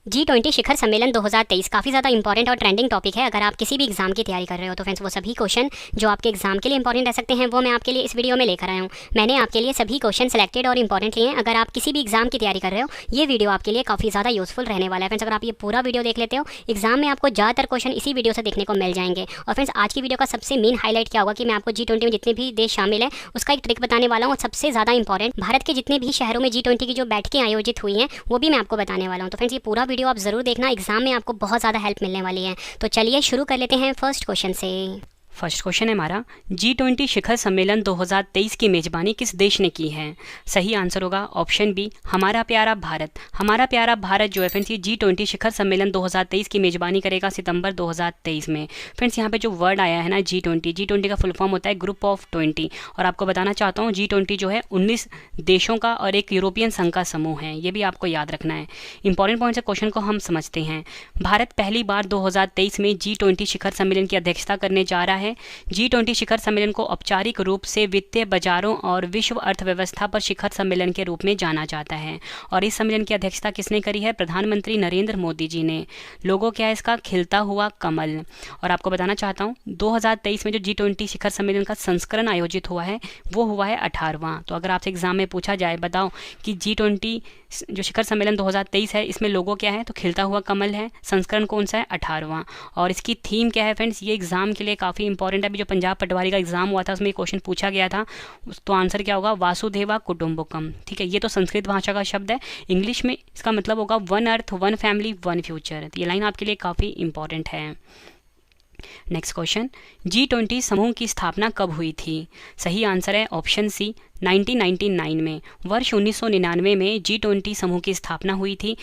G20 शिखर सम्मेलन 2023 काफ़ी ज़्यादा इंपॉर्टेंट और ट्रेंडिंग टॉपिक है। अगर आप किसी भी एग्जाम की तैयारी कर रहे हो तो फ्रेंड्स वो सभी क्वेश्चन जो आपके एग्जाम के लिए इंपॉर्टेंट रह सकते हैं वो मैं आपके लिए इस वीडियो में लेकर आया हूँ। मैंने आपके लिए सभी क्वेश्चन सेलेक्टेड और इंपॉर्टेंट लिए हैं। अगर आप किसी भी एग्जाम की तैयारी कर रहे हो ये वीडियो आपके लिए काफ़ी ज़्यादा यूजफुल रहने वाला है। फ्रेंड्स अगर आप ये पूरा वीडियो देख लेते हो एग्जाम में आपको ज़्यादातर क्वेश्चन इसी वीडियो से देखने को मिल जाएंगे। और फ्रेंड्स आज की वीडियो का सबसे मेन हाईलाइट क्या होगा कि मैं आपको G20 में जितने भी देश शामिल हैं उसका एक ट्रिक बताने वाला हूँ। और सबसे ज़्यादा इंपॉर्टेंट भारत के जितने भी शहरों में G20 की जो बैठकें आयोजित हुई हैं वो भी मैं आपको बताने वाला हूँ। तो फ्रेंड्स ये पूरा वीडियो आप ज़रूर देखना, एग्जाम में आपको बहुत ज़्यादा हेल्प मिलने वाली है। तो चलिए शुरू कर लेते हैं फर्स्ट क्वेश्चन से। फर्स्ट क्वेश्चन है हमारा, G20 शिखर सम्मेलन 2023 की मेजबानी किस देश ने की है? सही आंसर होगा ऑप्शन बी, हमारा प्यारा भारत। हमारा प्यारा भारत जो है फ्रेंड्स ये G20 शिखर सम्मेलन 2023 की मेजबानी करेगा सितंबर 2023 में। फ्रेंड्स यहाँ पे जो वर्ड आया है ना G20 का फुल फॉर्म होता है ग्रुप ऑफ 20। और आपको बताना चाहता हूँ G20 जो है 19 देशों का और एक यूरोपियन संघ का समूह है, ये भी आपको याद रखना है। इंपॉर्टेंट पॉइंट से क्वेश्चन को हम समझते हैं। भारत पहली बार 2023 में G20 शिखर सम्मेलन की अध्यक्षता करने जा रहा है। G20 शिखर सम्मेलन को औपचारिक रूप से वित्तीय बाजारों और विश्व अर्थव्यवस्था पर शिखर सम्मेलन के रूप में जाना जाता है। और इस सम्मेलन की अध्यक्षता किसने करी है? प्रधानमंत्री नरेंद्र मोदी जी ने। लोगो क्या है इसका? खिलता हुआ कमल। और आपको बताना चाहता हूँ 2023 में जो G20 शिखर सम्मेलन का संस्करण आयोजित हुआ है वो हुआ है 18वां। तो अगर आपसे एग्जाम में पूछा जाए बताओ कि G20 जो शिखर सम्मेलन 2023 है इसमें लोगो क्या है, तो खिलता हुआ कमल है। संस्करण कौन सा है? 18वां। और इसकी थीम क्या है फ्रेंड्स? ये एग्जाम के लिए काफ़ी इंपॉर्टेंट है। अभी जो पंजाब पटवारी का एग्जाम हुआ था उसमें क्वेश्चन पूछा गया था, तो आंसर क्या होगा? वासुदेवा कुटुंबकम। ठीक है, ये तो संस्कृत भाषा का शब्द है। इंग्लिश में इसका मतलब होगा one earth one family one future. ये लाइन आपके लिए काफ़ी इंपॉर्टेंट है। नेक्स्ट क्वेश्चन, G20 समूह की स्थापना कब हुई थी? सही आंसर है ऑप्शन सी, 1999 में। वर्ष 1999 में G20 समूह की स्थापना हुई थी।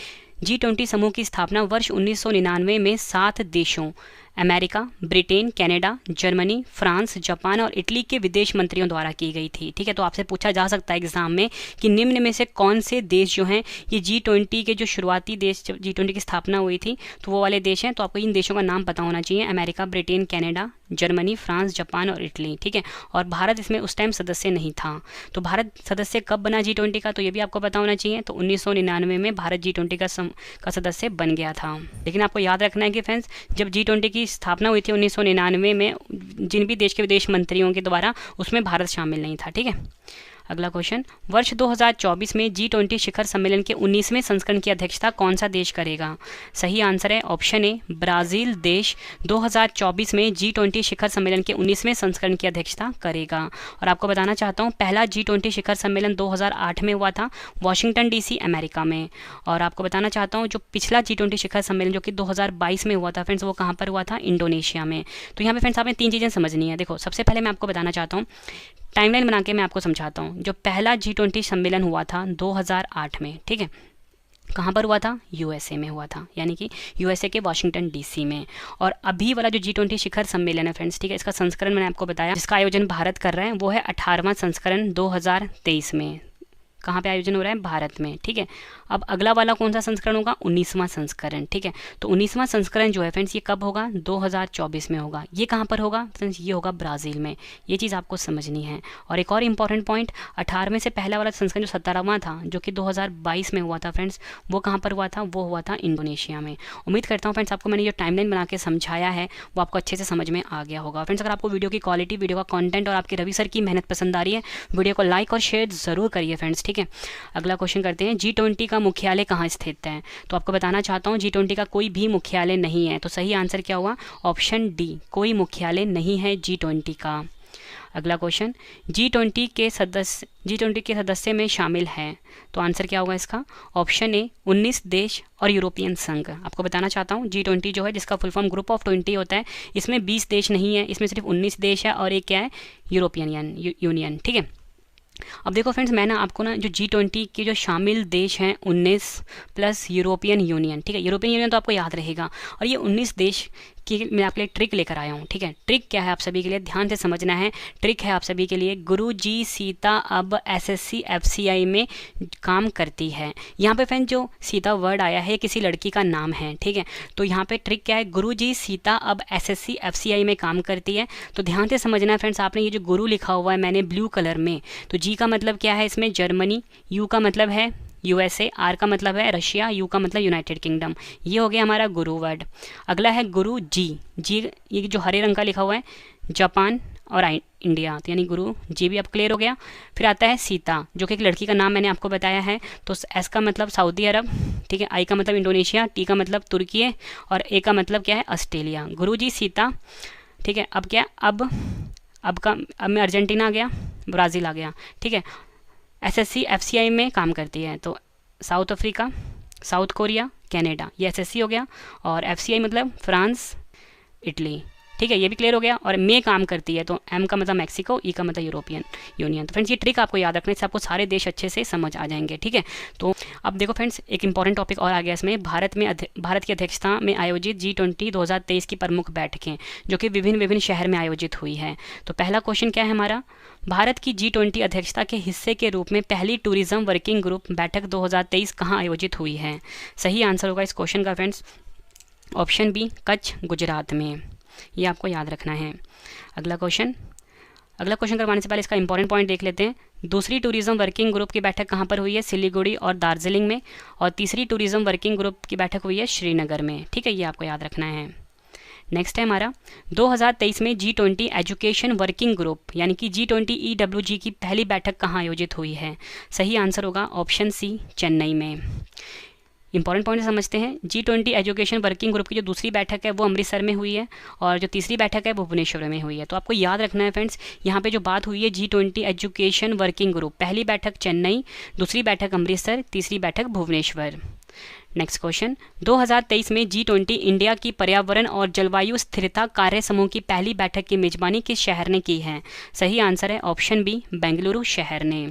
G20 समूह की स्थापना वर्ष 1999 में 7 देशों America, Britain, Canada, Germany, France, Japan और इटली के विदेश मंत्रियों द्वारा की गई थी। ठीक है, तो आपसे पूछा जा सकता है एग्जाम में कि निम्न में से कौन से देश जो हैं ये G20 के जो शुरुआती देश जब G20 की स्थापना हुई थी तो वो वाले देश हैं। तो आपको इन देशों का नाम पता होना चाहिए, America, Britain, Canada, Germany, France, Japan और इटली। ठीक है, और भारत इसमें उस टाइम सदस्य नहीं था। तो भारत सदस्य कब बना G20 का, तो ये भी आपको पता होना चाहिए। तो 1999 में भारत G20 का सदस्य बन गया था। लेकिन आपको याद रखना है कि फ्रेंड्स जब G20 की स्थापना हुई थी 1999 में जिन भी देश के विदेश मंत्रियों के द्वारा उसमें भारत शामिल नहीं था। ठीक है, अगला क्वेश्चन, वर्ष 2024 में G20 शिखर सम्मेलन के 19वें संस्करण की अध्यक्षता कौन सा देश करेगा? सही आंसर है ऑप्शन ए, ब्राज़ील देश 2024 में G20 शिखर सम्मेलन के 19वें संस्करण की अध्यक्षता करेगा। और आपको बताना चाहता हूँ पहला G20 शिखर सम्मेलन 2008 में हुआ था वाशिंगटन DC अमेरिका में। और आपको बताना चाहता हूँ जो पिछला G20 शिखर सम्मेलन जो कि 2022 में हुआ था फ्रेंड्स वो कहाँ पर हुआ था? इंडोनेशिया में। तो यहाँ पे फ्रेंड्स आपने 3 चीज़ें समझनी है। देखो, सबसे पहले मैं आपको बताना चाहता हूँ, टाइमलाइन बना के मैं आपको समझाता हूँ। जो पहला G20 सम्मेलन हुआ था 2008 में, ठीक है, कहाँ पर हुआ था? USA में हुआ था, यानी कि USA के वाशिंगटन DC में। और अभी वाला जो G20 शिखर सम्मेलन है फ्रेंड्स, ठीक है, इसका संस्करण मैंने आपको बताया जिसका आयोजन भारत कर रहा है वो है 18वां संस्करण 2023 में। कहाँ पे आयोजन हो रहा है? भारत में। ठीक है, अब अगला वाला कौन सा संस्करण होगा? 19वां संस्करण। ठीक है, तो 19वां संस्करण जो है फ्रेंड्स ये कब होगा? 2024 में होगा। ये कहाँ पर होगा फ्रेंड्स? ये होगा ब्राज़ील में। ये चीज़ आपको समझनी है। और एक और इंपॉर्टेंट पॉइंट, 18वें से पहला वाला संस्करण जो 17वां था जो कि 2022 में हुआ था फ्रेंड्स, वो कहाँ पर हुआ था? वो हुआ था इंडोनेशिया में। उम्मीद करता हूँ फ्रेंड्स आपको मैंने जो टाइमलाइन बना के समझाया है वो आपको अच्छे से समझ में आ गया होगा। फ्रेंड्स अगर आपको वीडियो की क्वालिटी, वीडियो का कॉन्टेंट और आपके रवि सर की मेहनत पसंद आ रही है, वीडियो को लाइक और शेयर ज़रूर करिए फ्रेंड्स। ठीक है, अगला क्वेश्चन करते हैं, G20 का मुख्यालय कहाँ स्थित है? तो आपको बताना चाहता हूँ G20 का कोई भी मुख्यालय नहीं है। तो सही आंसर क्या हुआ? ऑप्शन डी, कोई मुख्यालय नहीं है G20 का। अगला क्वेश्चन, G20 के सदस्य में शामिल हैं। तो आंसर क्या होगा इसका? ऑप्शन ए, 19 देश और यूरोपियन संघ। आपको बताना चाहता हूँ G20 जो है जिसका फुल फॉर्म ग्रुप ऑफ 20 होता है, इसमें 20 देश नहीं है, इसमें सिर्फ 19 देश है और एक क्या है? European union. ठीक है, अब देखो फ्रेंड्स मैं ना आपको ना जो G20 के जो शामिल देश हैं 19 प्लस यूरोपियन यूनियन, ठीक है, यूरोपियन यूनियन तो आपको याद रहेगा। और ये 19 देश की मैं आपके लिए ट्रिक लेकर आया हूँ। ठीक है, ट्रिक क्या है आप सभी के लिए ध्यान से समझना है। ट्रिक है आप सभी के लिए, गुरुजी सीता अब SSC FCI में काम करती है। यहाँ पे फ्रेंड जो सीता वर्ड आया है किसी लड़की का नाम है। ठीक है, तो यहाँ पे ट्रिक क्या है? गुरुजी सीता अब SSC FCI में काम करती है। तो ध्यान से समझना है फ्रेंड्स, आपने ये जो गुरु लिखा हुआ है मैंने ब्लू कलर में, तो जी का मतलब क्या है इसमें? जर्मनी, यू का मतलब है USA, R का मतलब है रशिया, U का मतलब यूनाइटेड किंगडम। ये हो गया हमारा गुरु वर्ड। अगला है गुरु जी। ये जो हरे रंग का लिखा हुआ है, जापान और इंडिया, तो यानी गुरु जी भी अब क्लियर हो गया। फिर आता है सीता, जो कि एक लड़की का नाम मैंने आपको बताया है। तो एस का मतलब सऊदी अरब, ठीक है, आई का मतलब इंडोनेशिया, टी का मतलब तुर्की है, और ए का मतलब क्या है, ऑस्ट्रेलिया। गुरु जी सीता, ठीक है। अब क्या, अब मैं अर्जेंटीना आ गया, ब्राज़ील आ गया, ठीक है। SSC FCI में काम करती है, तो south Africa, south Korea, Canada, ये SSC हो गया। और FCI मतलब फ्रांस, इटली, ठीक है, ये भी क्लियर हो गया। और में काम करती है, तो M का मतलब मैक्सिको, E का मतलब यूरोपियन यूनियन। तो फ्रेंड्स ये ट्रिक आपको याद रखने से आपको सारे देश अच्छे से समझ आ जाएंगे, ठीक है। तो अब देखो फ्रेंड्स, एक इंपॉर्टेंट टॉपिक और आ गया इसमें, भारत की अध्यक्षता में आयोजित G20 2023 की प्रमुख बैठकें, जो कि विभिन्न शहर में आयोजित हुई है। तो पहला क्वेश्चन क्या है हमारा, भारत की G20 अध्यक्षता के हिस्से के रूप में पहली टूरिज्म वर्किंग ग्रुप बैठक 2023 कहाँ आयोजित हुई है? सही आंसर होगा इस क्वेश्चन का friends option B, Kutch, Gujarat में। ये आपको याद रखना है। अगला क्वेश्चन करवाने से पहले इसका इंपॉर्टेंट पॉइंट देख लेते हैं। दूसरी टूरिज्म वर्किंग ग्रुप की बैठक कहाँ पर हुई है? सिलीगुड़ी और दार्जिलिंग में। और तीसरी टूरिज्म वर्किंग ग्रुप की बैठक हुई है श्रीनगर में, ठीक है, ये आपको याद रखना है। नेक्स्ट है हमारा 2023 में G20 एजुकेशन वर्किंग ग्रुप यानी कि G20 EWG की पहली बैठक कहाँ आयोजित हुई है? सही आंसर होगा ऑप्शन सी, चेन्नई में। इंपॉर्टेंट पॉइंट समझते हैं। G20 एजुकेशन वर्किंग ग्रुप की जो दूसरी बैठक है वो अमृतसर में हुई है, और जो तीसरी बैठक है वो भुवनेश्वर में हुई है। तो आपको याद रखना है फ्रेंड्स, यहाँ पे जो बात हुई है G20 एजुकेशन वर्किंग ग्रुप, पहली बैठक चेन्नई, दूसरी बैठक अमृतसर, तीसरी बैठक भुवनेश्वर। नेक्स्ट क्वेश्चन, 2023 में G20 इंडिया की पर्यावरण और जलवायु स्थिरता कार्य समूह की पहली बैठक की मेजबानी किस शहर ने की है? सही आंसर है ऑप्शन बी, बेंगलुरु शहर ने।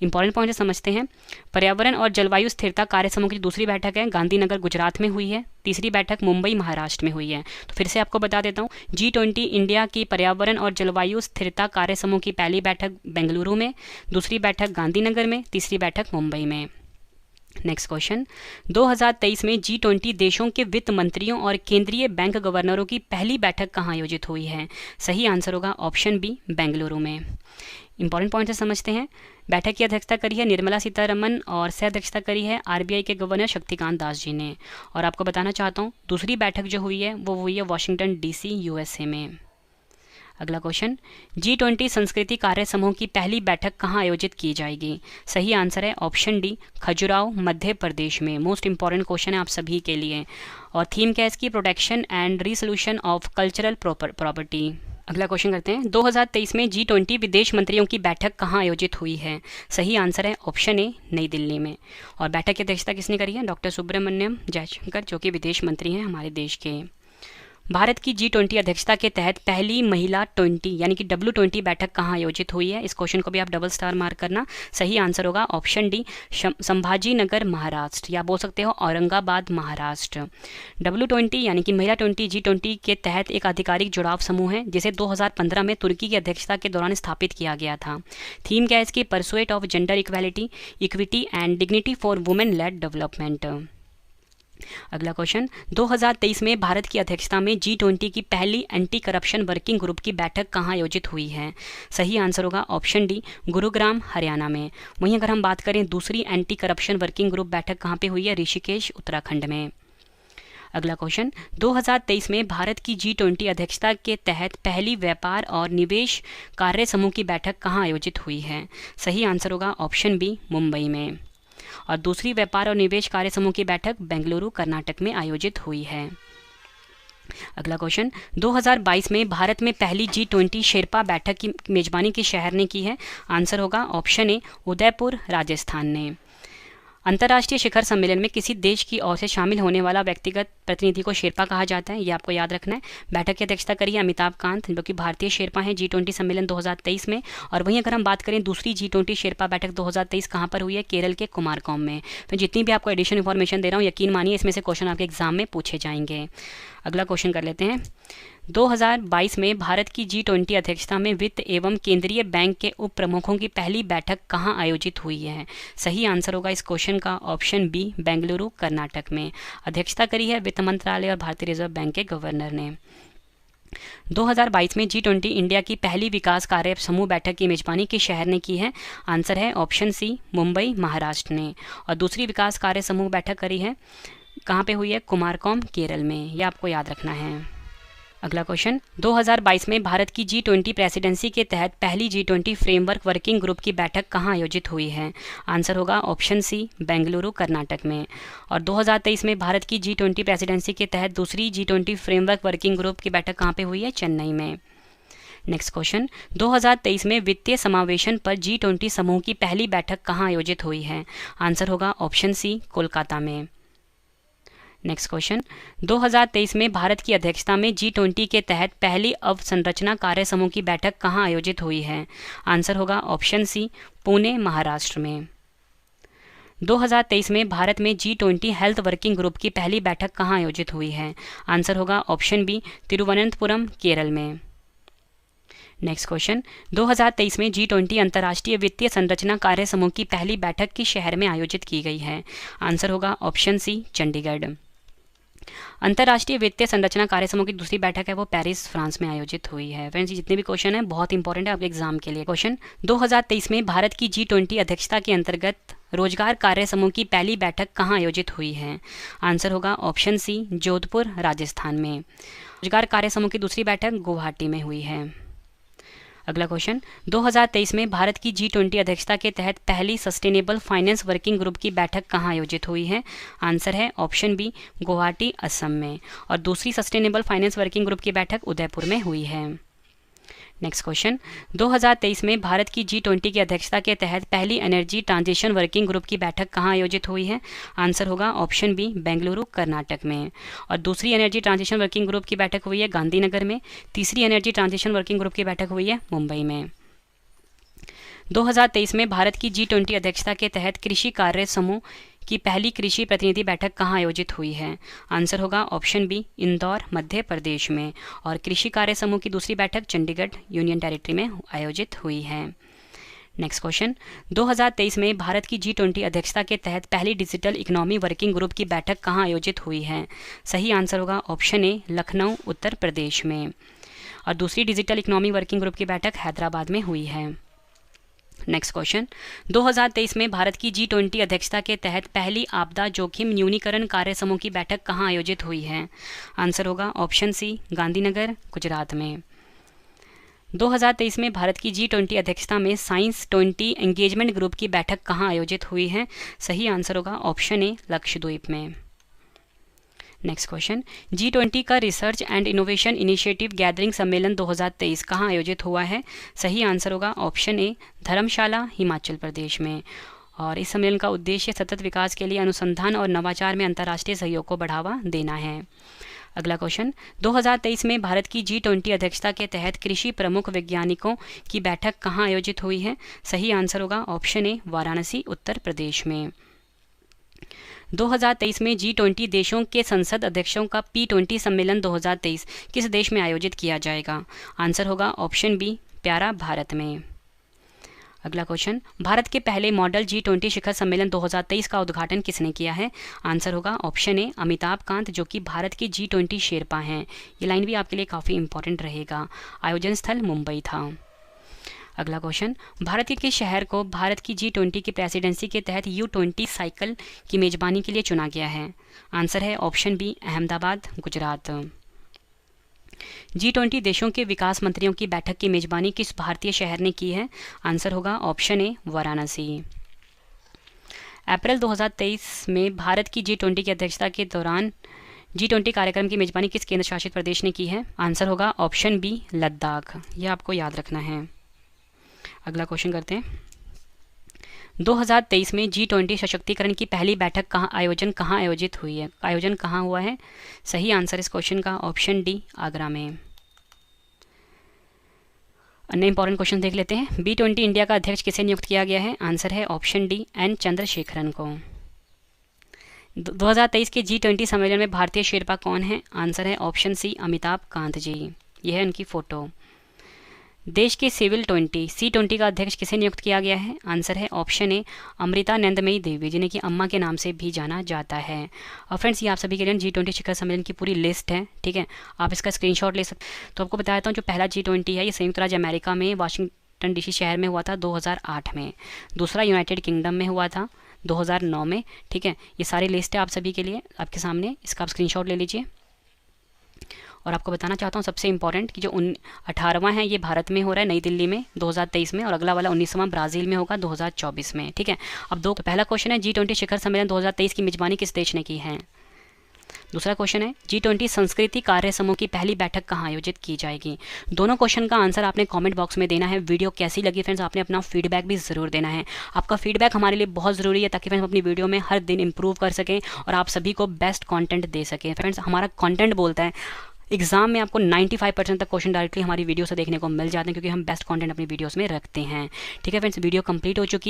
इंपॉर्टेंट पॉइंट समझते हैं। पर्यावरण और जलवायु स्थिरता कार्य समूह की दूसरी बैठक है गांधीनगर गुजरात में हुई है, तीसरी बैठक मुंबई महाराष्ट्र में हुई है। तो फिर से आपको बता देता हूँ, G20 इंडिया की पर्यावरण और जलवायु स्थिरता कार्य समूह की पहली बैठक बेंगलुरु में, दूसरी बैठक गांधीनगर में, तीसरी बैठक मुंबई में। नेक्स्ट क्वेश्चन, 2023 में G20 देशों के वित्त मंत्रियों और केंद्रीय बैंक गवर्नरों की पहली बैठक कहाँ आयोजित हुई है? सही आंसर होगा ऑप्शन बी, बेंगलुरु में। इंपॉर्टेंट पॉइंट से समझते हैं। बैठक की अध्यक्षता करी है निर्मला सीतारमन और सह अध्यक्षता करी है RBI के गवर्नर शक्तिकांत दास जी ने। और आपको बताना चाहता हूँ, दूसरी बैठक जो हुई है वो हुई है वाशिंगटन DC USA में। अगला क्वेश्चन, G20 संस्कृति कार्य समूह की पहली बैठक कहाँ आयोजित की जाएगी? सही आंसर है ऑप्शन डी, खजुराहो मध्य प्रदेश में। मोस्ट इंपॉर्टेंट क्वेश्चन है आप सभी के लिए। और थीम क्या है इसकी? Protection and resolution of cultural property. अगला क्वेश्चन करते हैं, 2023 में G20 विदेश मंत्रियों की बैठक कहाँ आयोजित हुई है? सही आंसर है ऑप्शन ए, नई दिल्ली में। और बैठक की अध्यक्षता किसने करी है? डॉक्टर सुब्रमण्यम जयशंकर, जो कि विदेश मंत्री हैं हमारे देश के। भारत की G20 अध्यक्षता के तहत पहली महिला 20 यानी कि W20 बैठक कहाँ आयोजित हुई है? इस क्वेश्चन को भी आप डबल स्टार मार्क करना। सही आंसर होगा ऑप्शन डी, संभाजी नगर महाराष्ट्र, या बोल सकते हो औरंगाबाद महाराष्ट्र। W20 यानी कि महिला 20 G20 के तहत एक आधिकारिक जुड़ाव समूह है, जिसे 2015 में तुर्की की अध्यक्षता के दौरान स्थापित किया गया था। थीम क्या है इसकी? Pursuit of gender equity and dignity for women lead development. अगला क्वेश्चन, 2023 में भारत की अध्यक्षता में G20 की पहली एंटी करप्शन वर्किंग ग्रुप की बैठक कहाँ आयोजित हुई है? सही आंसर होगा ऑप्शन डी, गुरुग्राम हरियाणा में। वहीं अगर हम बात करें दूसरी एंटी करप्शन वर्किंग ग्रुप बैठक कहाँ पे हुई है? ऋषिकेश उत्तराखंड में। अगला क्वेश्चन, 2023 में भारत की G20 अध्यक्षता के तहत पहली व्यापार और निवेश कार्य समूह की बैठक कहाँ आयोजित हुई है? सही आंसर होगा ऑप्शन बी, मुंबई में। और दूसरी व्यापार और निवेश कार्य समूह की बैठक बेंगलुरु कर्नाटक में आयोजित हुई है। अगला क्वेश्चन, 2022 में भारत में पहली G20 शेरपा बैठक की मेजबानी किस शहर ने की है? आंसर होगा ऑप्शन ए, उदयपुर राजस्थान ने। अंतर्राष्ट्रीय शिखर सम्मेलन में किसी देश की ओर से शामिल होने वाला व्यक्तिगत प्रतिनिधि को शेरपा कहा जाता है, ये आपको याद रखना है। बैठक की अध्यक्षता करी है अमिताभ कांत, जो कि भारतीय शेरपा हैं G20 सम्मेलन 2023 में। और वहीं अगर हम बात करें दूसरी G20 शेरपा बैठक 2023 कहाँ पर हुई है? केरल के कुमारकोम में। तो जितनी भी आपको एडिशनल इन्फॉर्मेशन दे रहा हूँ, यकीन मानिए इसमें से क्वेश्चन आपके एग्जाम में पूछे जाएंगे। अगला क्वेश्चन कर लेते हैं, 2022 में भारत की G20 अध्यक्षता में वित्त एवं केंद्रीय बैंक के उप प्रमुखों की पहली बैठक कहाँ आयोजित हुई है? सही आंसर होगा इस क्वेश्चन का ऑप्शन बी, बेंगलुरु कर्नाटक में। अध्यक्षता करी है वित्त मंत्रालय और भारतीय रिजर्व बैंक के गवर्नर ने। 2022 में G20 इंडिया की पहली विकास कार्य समूह बैठक की मेजबानी किस शहर ने की है? आंसर है ऑप्शन सी, मुंबई महाराष्ट्र ने। और दूसरी विकास कार्य समूह बैठक करी है कहाँ पे हुई है? कुमारकोम केरल में। यह आपको याद रखना है। अगला क्वेश्चन, 2022 में भारत की G20 प्रेसिडेंसी के तहत पहली G20 फ्रेमवर्क वर्किंग ग्रुप की बैठक कहाँ आयोजित हुई है? आंसर होगा ऑप्शन सी, बेंगलुरु कर्नाटक में। और 2023 में भारत की G20 प्रेसिडेंसी के तहत दूसरी G20 फ्रेमवर्क वर्किंग ग्रुप की बैठक कहाँ पे हुई है? चेन्नई में। नेक्स्ट क्वेश्चन, 2023 में वित्तीय समावेशन पर G20 समूह की पहली बैठक कहाँ आयोजित हुई है? आंसर होगा ऑप्शन सी, कोलकाता में। नेक्स्ट क्वेश्चन, 2023 में भारत की अध्यक्षता में G20 के तहत पहली अवसंरचना कार्य समूह की बैठक कहाँ आयोजित हुई है? आंसर होगा ऑप्शन सी, पुणे महाराष्ट्र में। 2023 में भारत में G20 हेल्थ वर्किंग ग्रुप की पहली बैठक कहाँ आयोजित हुई है? आंसर होगा ऑप्शन बी, तिरुवनंतपुरम केरल में। नेक्स्ट क्वेश्चन, 2023 में G20 अंतर्राष्ट्रीय वित्तीय संरचना कार्य समूह की पहली बैठक किस शहर में आयोजित की गई है? आंसर होगा ऑप्शन सी, चंडीगढ़। अंतर्राष्ट्रीय वित्तीय संरचना कार्य समूह की दूसरी बैठक है वो पेरिस फ्रांस में आयोजित हुई है। फ्रेंड्स, जितने भी क्वेश्चन है बहुत इंपॉर्टेंट है आपके एग्जाम के लिए। क्वेश्चन, 2023 में भारत की G20 अध्यक्षता के अंतर्गत रोजगार कार्य समूह की पहली बैठक कहाँ आयोजित हुई है? आंसर होगा ऑप्शन सी, जोधपुर राजस्थान में। रोजगार कार्य समूह की दूसरी बैठक गुवाहाटी में हुई है। अगला क्वेश्चन, 2023 में भारत की G20 अध्यक्षता के तहत पहली सस्टेनेबल फाइनेंस वर्किंग ग्रुप की बैठक कहाँ आयोजित हुई है? आंसर है ऑप्शन बी, गुवाहाटी असम में। और दूसरी सस्टेनेबल फाइनेंस वर्किंग ग्रुप की बैठक उदयपुर में हुई है। नेक्स्ट क्वेश्चन, 2023 में भारत की G20 की अध्यक्षता के तहत पहली एनर्जी ट्रांजिशन वर्किंग ग्रुप की बैठक कहाँ आयोजित हुई है? आंसर होगा ऑप्शन बी, बेंगलुरु कर्नाटक में। और दूसरी एनर्जी ट्रांजिशन वर्किंग ग्रुप की बैठक हुई है गांधीनगर में। तीसरी एनर्जी ट्रांजिशन वर्किंग ग्रुप की बैठक हुई है मुंबई में। 2023 में भारत की G20 अध्यक्षता के तहत कृषि कार्य समूह की पहली कृषि प्रतिनिधि बैठक कहाँ आयोजित हुई है? आंसर होगा ऑप्शन बी, इंदौर मध्य प्रदेश में। और कृषि कार्य समूह की दूसरी बैठक चंडीगढ़ यूनियन टेरिटरी में आयोजित हुई है। नेक्स्ट क्वेश्चन, 2023 में भारत की G20 अध्यक्षता के तहत पहली डिजिटल इकोनॉमी वर्किंग ग्रुप की बैठक कहाँ आयोजित हुई है? सही आंसर होगा ऑप्शन ए, लखनऊ उत्तर प्रदेश में। और दूसरी डिजिटल इकोनॉमी वर्किंग ग्रुप की बैठक हैदराबाद में हुई है। नेक्स्ट क्वेश्चन, 2023 में भारत की G20 अध्यक्षता के तहत पहली आपदा जोखिम न्यूनीकरण कार्य समूह की बैठक कहाँ आयोजित हुई है? आंसर होगा ऑप्शन सी, गांधीनगर गुजरात में। 2023 में भारत की G20 अध्यक्षता में साइंस 20 एंगेजमेंट ग्रुप की बैठक कहाँ आयोजित हुई है? सही आंसर होगा ऑप्शन ए, लक्षद्वीप में। नेक्स्ट क्वेश्चन, G20 का research and innovation initiative gathering सम्मेलन 2023 कहाँ आयोजित हुआ है? सही आंसर होगा ऑप्शन ए, धर्मशाला हिमाचल प्रदेश में। और इस सम्मेलन का उद्देश्य सतत विकास के लिए अनुसंधान और नवाचार में अंतर्राष्ट्रीय सहयोग को बढ़ावा देना है। अगला क्वेश्चन, 2023 में भारत की G20 अध्यक्षता के तहत कृषि प्रमुख वैज्ञानिकों की बैठक कहाँ आयोजित हुई है? सही आंसर होगा ऑप्शन ए, वाराणसी उत्तर प्रदेश में। 2023 में G20 देशों के संसद अध्यक्षों का P20 सम्मेलन 2023 किस देश में आयोजित किया जाएगा? आंसर होगा ऑप्शन बी, प्यारा भारत में। अगला क्वेश्चन, भारत के पहले मॉडल G20 शिखर सम्मेलन 2023 का उद्घाटन किसने किया है? आंसर होगा ऑप्शन ए, अमिताभ कांत, जो कि भारत के G20 शेरपा हैं। ये लाइन भी आपके लिए काफ़ी इंपॉर्टेंट रहेगा। आयोजन स्थल मुंबई था। अगला क्वेश्चन, भारत के किस शहर को भारत की G20 की प्रेसिडेंसी के तहत U20 साइकिल की मेजबानी के लिए चुना गया है? आंसर है option B, Ahmedabad Gujarat. G20 देशों के विकास मंत्रियों की बैठक की मेजबानी किस भारतीय शहर ने की है? आंसर होगा ऑप्शन ए, वाराणसी। अप्रैल 2023 में भारत की G20 की अध्यक्षता के दौरान G20 कार्यक्रम की मेजबानी किस केंद्र शासित प्रदेश ने की है? आंसर होगा ऑप्शन बी, लद्दाख। यह आपको याद रखना है। अगला क्वेश्चन करते हैं, 2023 में G20 सशक्तिकरण की पहली बैठक कहाँ आयोजित हुई है? आयोजन कहाँ हुआ है? सही आंसर इस क्वेश्चन का ऑप्शन डी, आगरा में। अन्य इंपॉर्टेंट क्वेश्चन देख लेते हैं। B20 इंडिया का अध्यक्ष किसे नियुक्त किया गया है? आंसर है ऑप्शन डी, एन चंद्रशेखरन को। 2023 के G20 सम्मेलन में भारतीय शेरपा कौन है? आंसर है ऑप्शन सी, अमिताभ कांत जी। यह है उनकी फोटो। देश के सिविल C20 का अध्यक्ष किसे नियुक्त किया गया है? आंसर है ऑप्शन ए अमृतानंदमयी देवी, जिन्हें कि अम्मा के नाम से भी जाना जाता है। और फ्रेंड्स, ये आप सभी के लिए G20 शिखर सम्मेलन की पूरी लिस्ट है, ठीक है, आप इसका स्क्रीनशॉट ले सकते। तो आपको बता देता हूँ, जो पहला G20 है ये संयुक्त राज्य अमेरिका में वाशिंगटन DC शहर में हुआ था 2008 में। दूसरा यूनाइटेड किंगडम में हुआ था 2009 में, ठीक है। ये सारी लिस्ट है आप सभी के लिए आपके सामने, इसका आप स्क्रीनशॉट ले लीजिए। और आपको बताना चाहता हूँ सबसे इंपॉर्टेंट कि जो 18वां है ये भारत में हो रहा है नई दिल्ली में 2023 में, और अगला वाला 19वां ब्राज़ील में होगा 2024 में, ठीक है। अब पहला क्वेश्चन है G20 शिखर सम्मेलन 2023 की मेजबानी किस देश ने की है? दूसरा क्वेश्चन है G20 संस्कृति कार्य समूह की पहली बैठक कहाँ आयोजित की जाएगी? दोनों क्वेश्चन का आंसर आपने कमेंट बॉक्स में देना है। वीडियो कैसी लगी फ्रेंड्स, आपने अपना फीडबैक भी ज़रूर देना है। आपका फीडबैक हमारे लिए बहुत ज़रूरी है ताकि फ्रेंड्स हम अपनी वीडियो में हर दिन इंप्रूव कर सकें और आप सभी को बेस्ट कंटेंट दे सकें। फ्रेंड्स, हमारा कंटेंट बोलता है, एग्जाम में आपको 95% तक क्वेश्चन डायरेक्टली हमारी वीडियो से देखने को मिल जाते हैं, क्योंकि हम बेस्ट कंटेंट अपनी वीडियोस में रखते हैं, ठीक है फ्रेंड्स। वीडियो कंप्लीट हो चुकी है।